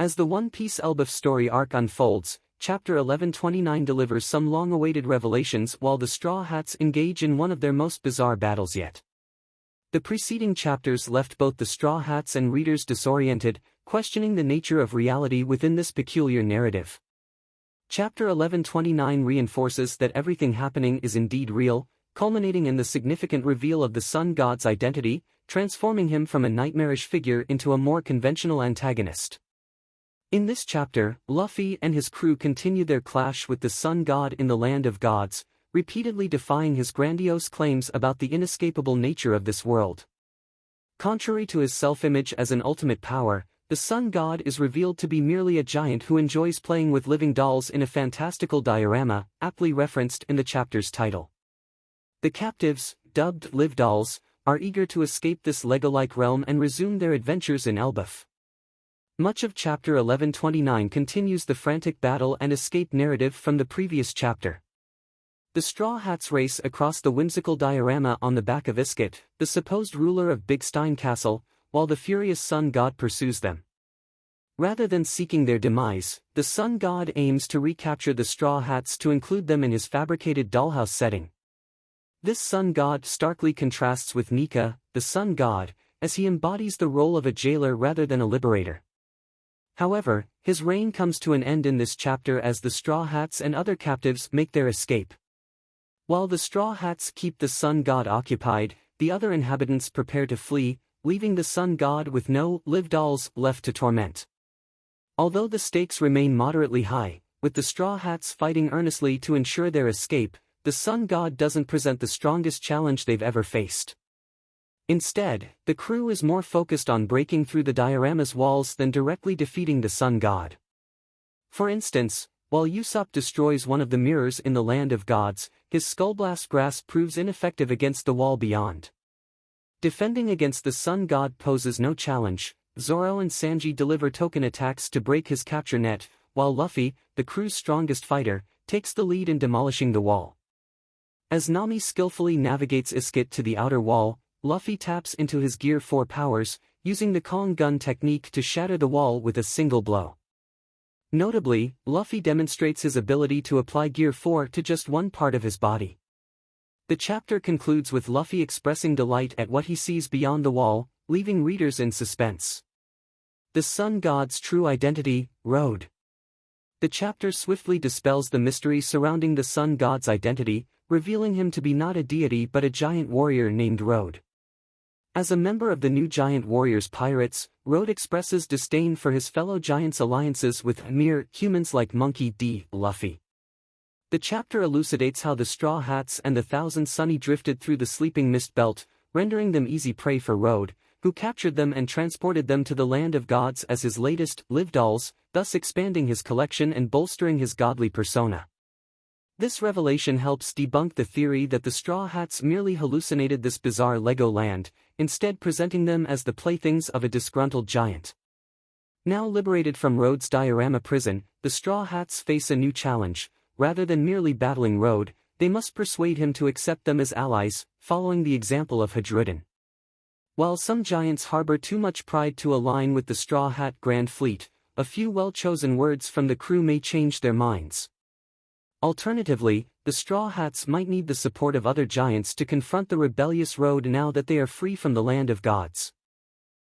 As the One Piece Elbaf story arc unfolds, Chapter 1129 delivers some long-awaited revelations while the Straw Hats engage in one of their most bizarre battles yet. The preceding chapters left both the Straw Hats and readers disoriented, questioning the nature of reality within this peculiar narrative. Chapter 1129 reinforces that everything happening is indeed real, culminating in the significant reveal of the Sun God's identity, transforming him from a nightmarish figure into a more conventional antagonist. In this chapter, Luffy and his crew continue their clash with the Sun God in the Land of Gods, repeatedly defying his grandiose claims about the inescapable nature of this world. Contrary to his self-image as an ultimate power, the Sun God is revealed to be merely a giant who enjoys playing with living dolls in a fantastical diorama, aptly referenced in the chapter's title. The captives, dubbed Livedolls, are eager to escape this Lego-like realm and resume their adventures in Elbaf. Much of Chapter 1129 continues the frantic battle and escape narrative from the previous chapter. The Straw Hats race across the whimsical diorama on the back of Iskit, the supposed ruler of Big Stein Castle, while the furious Sun God pursues them. Rather than seeking their demise, the Sun God aims to recapture the Straw Hats to include them in his fabricated dollhouse setting. This Sun God starkly contrasts with Nika, the Sun God, as he embodies the role of a jailer rather than a liberator. However, his reign comes to an end in this chapter as the Straw Hats and other captives make their escape. While the Straw Hats keep the Sun God occupied, the other inhabitants prepare to flee, leaving the Sun God with no Livedolls left to torment. Although the stakes remain moderately high, with the Straw Hats fighting earnestly to ensure their escape, the Sun God doesn't present the strongest challenge they've ever faced. Instead, the crew is more focused on breaking through the diorama's walls than directly defeating the Sun God. For instance, while Usopp destroys one of the mirrors in the Land of Gods, his Skullblast grasp proves ineffective against the wall beyond. Defending against the Sun God poses no challenge. Zoro and Sanji deliver token attacks to break his capture net, while Luffy, the crew's strongest fighter, takes the lead in demolishing the wall. As Nami skillfully navigates Iskit to the outer wall, Luffy taps into his Gear 4 powers, using the Kong gun technique to shatter the wall with a single blow. Notably, Luffy demonstrates his ability to apply Gear 4 to just one part of his body. The chapter concludes with Luffy expressing delight at what he sees beyond the wall, leaving readers in suspense. The Sun God's true identity, Road. The chapter swiftly dispels the mystery surrounding the Sun God's identity, revealing him to be not a deity but a giant warrior named Road. As a member of the new Giant Warriors Pirates, Road expresses disdain for his fellow giants' alliances with mere humans like Monkey D. Luffy. The chapter elucidates how the Straw Hats and the Thousand Sunny drifted through the sleeping mist belt, rendering them easy prey for Road, who captured them and transported them to the Land of Gods as his latest Livedolls, thus expanding his collection and bolstering his godly persona. This revelation helps debunk the theory that the Straw Hats merely hallucinated this bizarre Lego land, instead presenting them as the playthings of a disgruntled giant. Now liberated from Road's diorama prison, the Straw Hats face a new challenge. Rather than merely battling Road, they must persuade him to accept them as allies, following the example of Hadrudin. While some giants harbor too much pride to align with the Straw Hat Grand Fleet, a few well-chosen words from the crew may change their minds. Alternatively, the Straw Hats might need the support of other giants to confront the rebellious Road now that they are free from the Land of Gods.